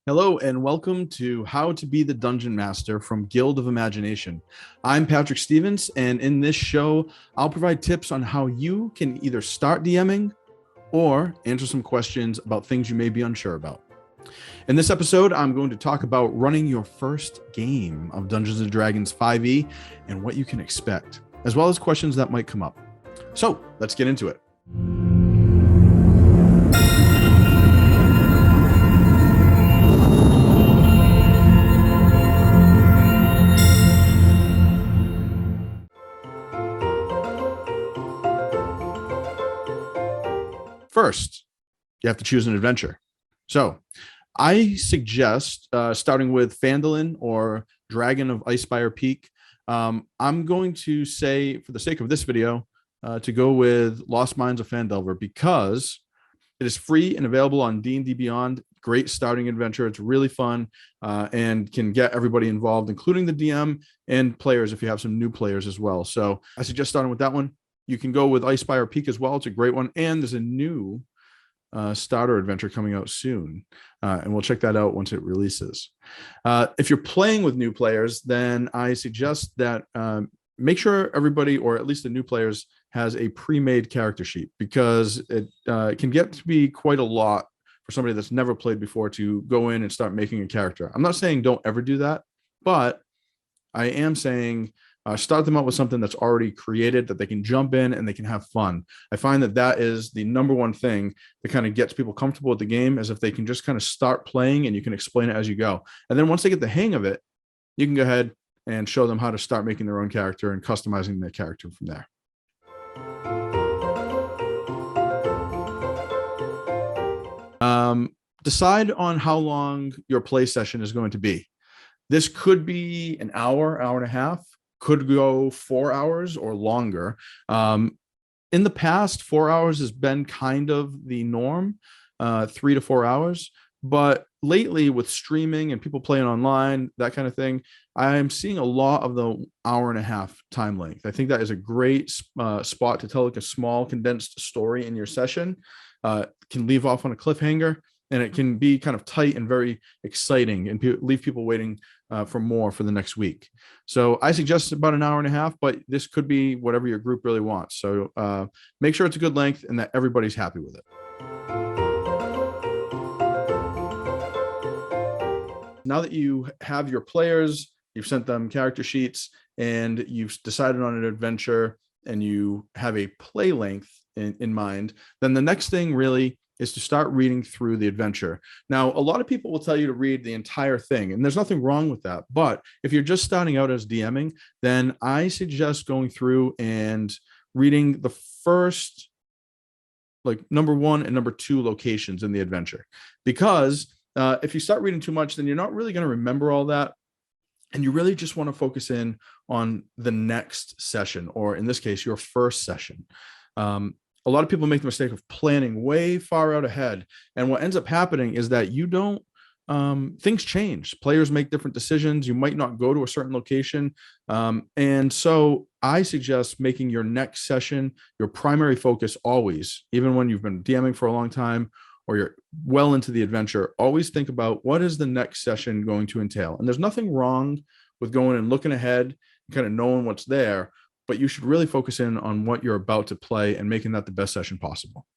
Hello and welcome to How to Be the Dungeon Master from Guild of Imagination. I'm Patrick Stevens, and in this show, I'll provide tips on how you can either start DMing or answer some questions about things you may be unsure about. In this episode, I'm going to talk about running your first game of Dungeons & Dragons 5e and what you can expect, as well as questions that might come up. So let's get into it. First, you have to choose an adventure. So I suggest starting with Phandalin or Dragon of Icespire Peak. I'm going to say, for the sake of this video, to go with Lost Mines of Phandelver because it is free and available on D&D Beyond. Great starting adventure. It's really fun and can get everybody involved, including the DM and players if you have some new players as well. So I suggest starting with that one. You can go with Icespire Peak as well. It's a great one. And there's a new starter adventure coming out soon. And we'll check that out once it releases. If you're playing with new players, then I suggest that make sure everybody, or at least the new players, has a pre-made character sheet because it can get to be quite a lot for somebody that's never played before to go in and start making a character. I'm not saying don't ever do that, but I am saying start them out with something that's already created that they can jump in and they can have fun. I find that that is the number one thing that kind of gets people comfortable with the game, is if they can just kind of start playing and you can explain it as you go. And then once they get the hang of it, you can go ahead and show them how to start making their own character and customizing their character from there. Decide on how long your play session is going to be. This could be an hour, hour and a half, could go 4 hours or longer. In the past, 4 hours has been kind of the norm, 3 to 4 hours. But lately, with streaming and people playing online, that kind of thing, I'm seeing a lot of the hour and a half time length. I think that is a great spot to tell like a small condensed story in your session. Can leave off on a cliffhanger, and it can be kind of tight and very exciting and leave people waiting for more for the next week. So I suggest about an hour and a half, but this could be whatever your group really wants. So make sure it's a good length and that everybody's happy with it. Now that you have your players, you've sent them character sheets, and you've decided on an adventure, and you have a play length in mind, then the next thing really is to start reading through the adventure. Now, a lot of people will tell you to read the entire thing, and there's nothing wrong with that. But if you're just starting out as DMing, then I suggest going through and reading the first, like, number 1 and number 2 locations in the adventure. Because if you start reading too much, then you're not really going to remember all that. And you really just want to focus in on the next session, or in this case, your first session. A lot of people make the mistake of planning way far out ahead. And what ends up happening is that you don't, things change. Players make different decisions. You might not go to a certain location. And so I suggest making your next session your primary focus always, even when you've been DMing for a long time or you're well into the adventure. Always think about what is the next session going to entail. And there's nothing wrong with going and looking ahead, kind of knowing what's there, but you should really focus in on what you're about to play and making that the best session possible.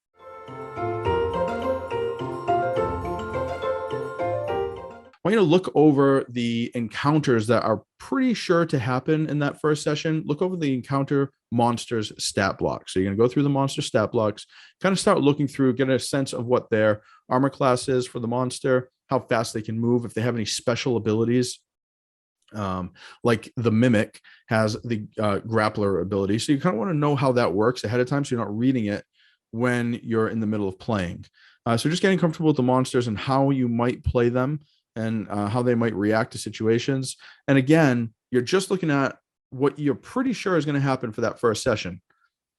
I want you to look over the encounters that are pretty sure to happen in that first session. Look over the encounter monsters stat blocks. So you're going to go through the monster stat blocks, kind of start looking through, get a sense of what their armor class is for the monster, how fast they can move, if they have any special abilities. Like the Mimic has the grappler ability. So you kind of want to know how that works ahead of time, so you're not reading it when you're in the middle of playing. So just getting comfortable with the monsters and how you might play them and how they might react to situations. And again, you're just looking at what you're pretty sure is going to happen for that first session.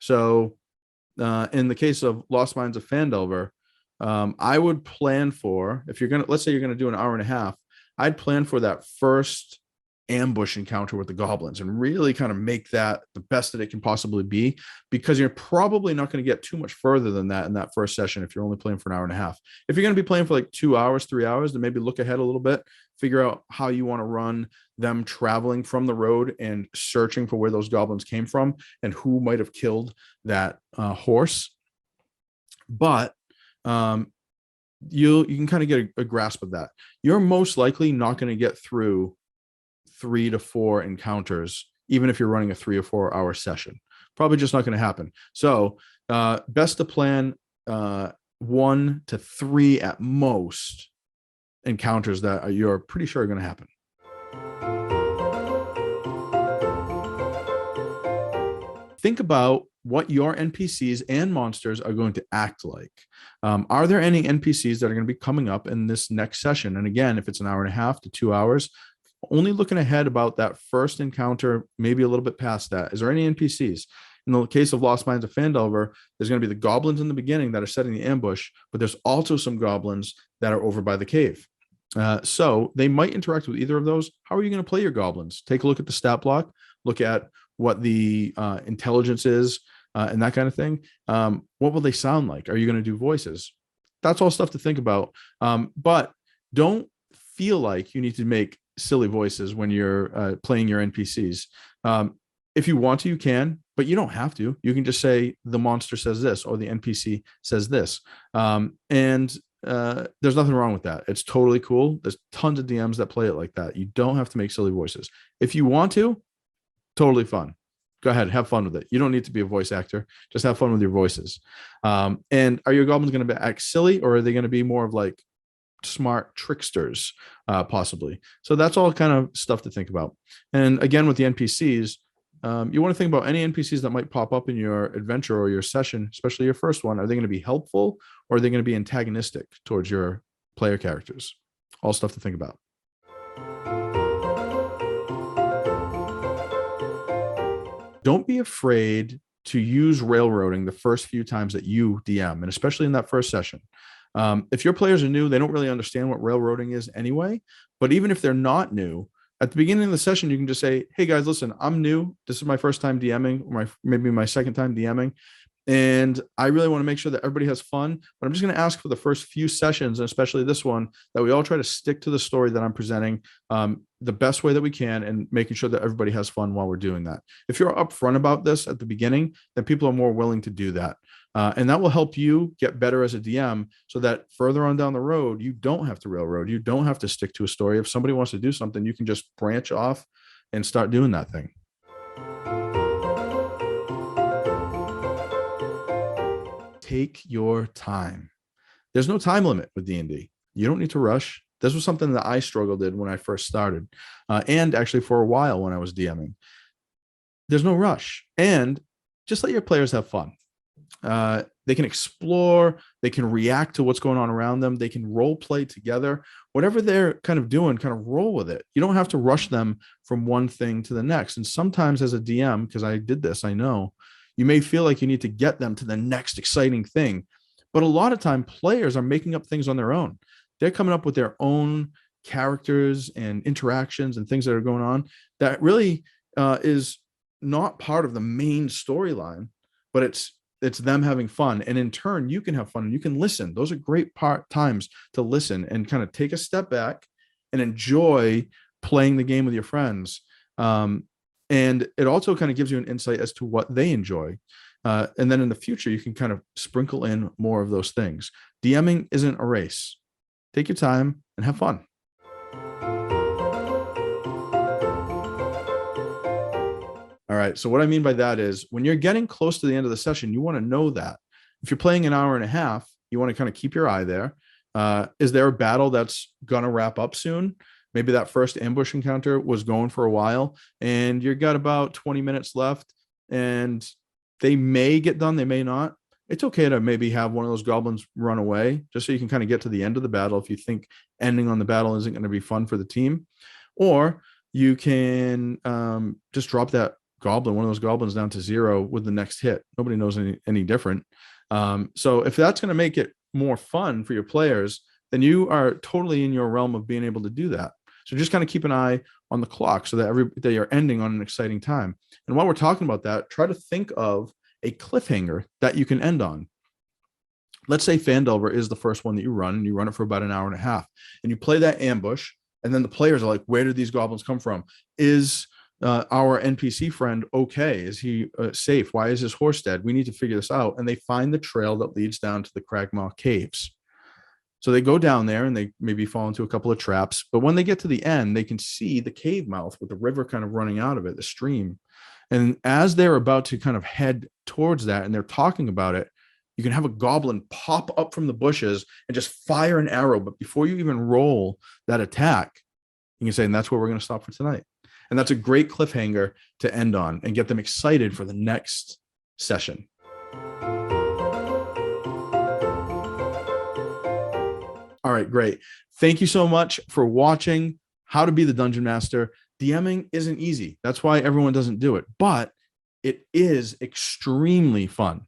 So in the case of Lost Mines of Phandelver, I would plan for, if you're going to, let's say you're going to do an hour and a half, I'd plan for that first ambush encounter with the goblins and really kind of make that the best that it can possibly be, because you're probably not going to get too much further than that in that first session if you're only playing for an hour and a half. If you're going to be playing for like 2 hours, 3 hours, then maybe look ahead a little bit, figure out how you want to run them traveling from the road and searching for where those goblins came from and who might have killed that horse. But you can kind of get a grasp of that. You're most likely not going to get through 3 to 4 encounters, even if you're running a 3 or 4 hour session. Probably just not going to happen. So best to plan 1 to 3 at most encounters that you're pretty sure are going to happen. Think about what your NPCs and monsters are going to act like. Are there any NPCs that are going to be coming up in this next session? And again, if it's an hour and a half to 2 hours, only looking ahead about that first encounter, maybe a little bit past that. Is there any NPCs? In the case of Lost Mines of Phandelver, there's going to be the goblins in the beginning that are setting the ambush, but there's also some goblins that are over by the cave. So they might interact with either of those. How are you going to play your goblins? Take a look at the stat block, look at what the intelligence is, and that kind of thing. What will they sound like? Are you going to do voices? That's all stuff to think about. But don't feel like you need to make silly voices when you're playing your NPCs. If you want to, you can, but you don't have to. You can just say the monster says this or the NPC says this. And there's nothing wrong with that. It's totally cool. There's tons of DMs that play it like that. You don't have to make silly voices. If you want to, totally fun. Go ahead, have fun with it. You don't need to be a voice actor. Just have fun with your voices. And are your goblins going to act silly, or are they going to be more of like smart tricksters, possibly? So that's all kind of stuff to think about. And again, with the NPCs, you want to think about any NPCs that might pop up in your adventure or your session, especially your first one. Are they going to be helpful, or are they going to be antagonistic towards your player characters? All stuff to think about. Don't be afraid to use railroading the first few times that you DM, and especially in that first session. If your players are new, they don't really understand what railroading is anyway. But even if they're not new, at the beginning of the session, you can just say, hey guys, listen, I'm new. This is my first time DMing, or maybe my second time DMing. And I really want to make sure that everybody has fun, but I'm just going to ask for the first few sessions, and especially this one, that we all try to stick to the story that I'm presenting the best way that we can, and making sure that everybody has fun while we're doing that. If you're upfront about this at the beginning, then people are more willing to do that. And that will help you get better as a DM, so that further on down the road, you don't have to railroad. You don't have to stick to a story. If somebody wants to do something, you can just branch off and start doing that thing. Take your time. There's no time limit with D&D. You don't need to rush. This was something that I struggled in when I first started, and actually for a while when I was DMing. There's no rush, and just let your players have fun. They can explore, they can react to what's going on around them, they can role play together. Whatever they're kind of doing, kind of roll with it. You don't have to rush them from one thing to the next. And sometimes as a DM, because I did this, I know, you may feel like you need to get them to the next exciting thing. But a lot of time, players are making up things on their own. They're coming up with their own characters and interactions and things that are going on that really is not part of the main storyline, but it's them having fun. And in turn, you can have fun and you can listen. Those are great times to listen and kind of take a step back and enjoy playing the game with your friends. And it also kind of gives you an insight as to what they enjoy. And then in the future, you can kind of sprinkle in more of those things. DMing isn't a race. Take your time and have fun. All right. So what I mean by that is, when you're getting close to the end of the session, you want to know that. If you're playing an hour and a half, you want to kind of keep your eye there. Is there a battle that's going to wrap up soon? Maybe that first ambush encounter was going for a while and you got about 20 minutes left, and they may get done, they may not. It's okay to maybe have one of those goblins run away, just so you can kind of get to the end of the battle if you think ending on the battle isn't going to be fun for the team. Or you can just drop that goblin, one of those goblins, down to 0 with the next hit. Nobody knows any different. So if that's going to make it more fun for your players, then you are totally in your realm of being able to do that. So just kind of keep an eye on the clock so that they are ending on an exciting time. And while we're talking about that, try to think of a cliffhanger that you can end on. Let's say Fandelver is the first one that you run, and you run it for about an hour and a half, and you play that ambush, and then the players are like, where did these goblins come from? Is our NPC friend okay? Is he safe? Why is his horse dead? We need to figure this out. And they find the trail that leads down to the Cragmaw Caves. So they go down there and they maybe fall into a couple of traps. But when they get to the end, they can see the cave mouth with the river kind of running out of it, the stream. And as they're about to kind of head towards that and they're talking about it, you can have a goblin pop up from the bushes and just fire an arrow. But before you even roll that attack, you can say, and that's where we're going to stop for tonight. And that's a great cliffhanger to end on and get them excited for the next session. All right, great. Thank you so much for watching How to Be the Dungeon Master. DMing isn't easy. That's why everyone doesn't do it, but it is extremely fun.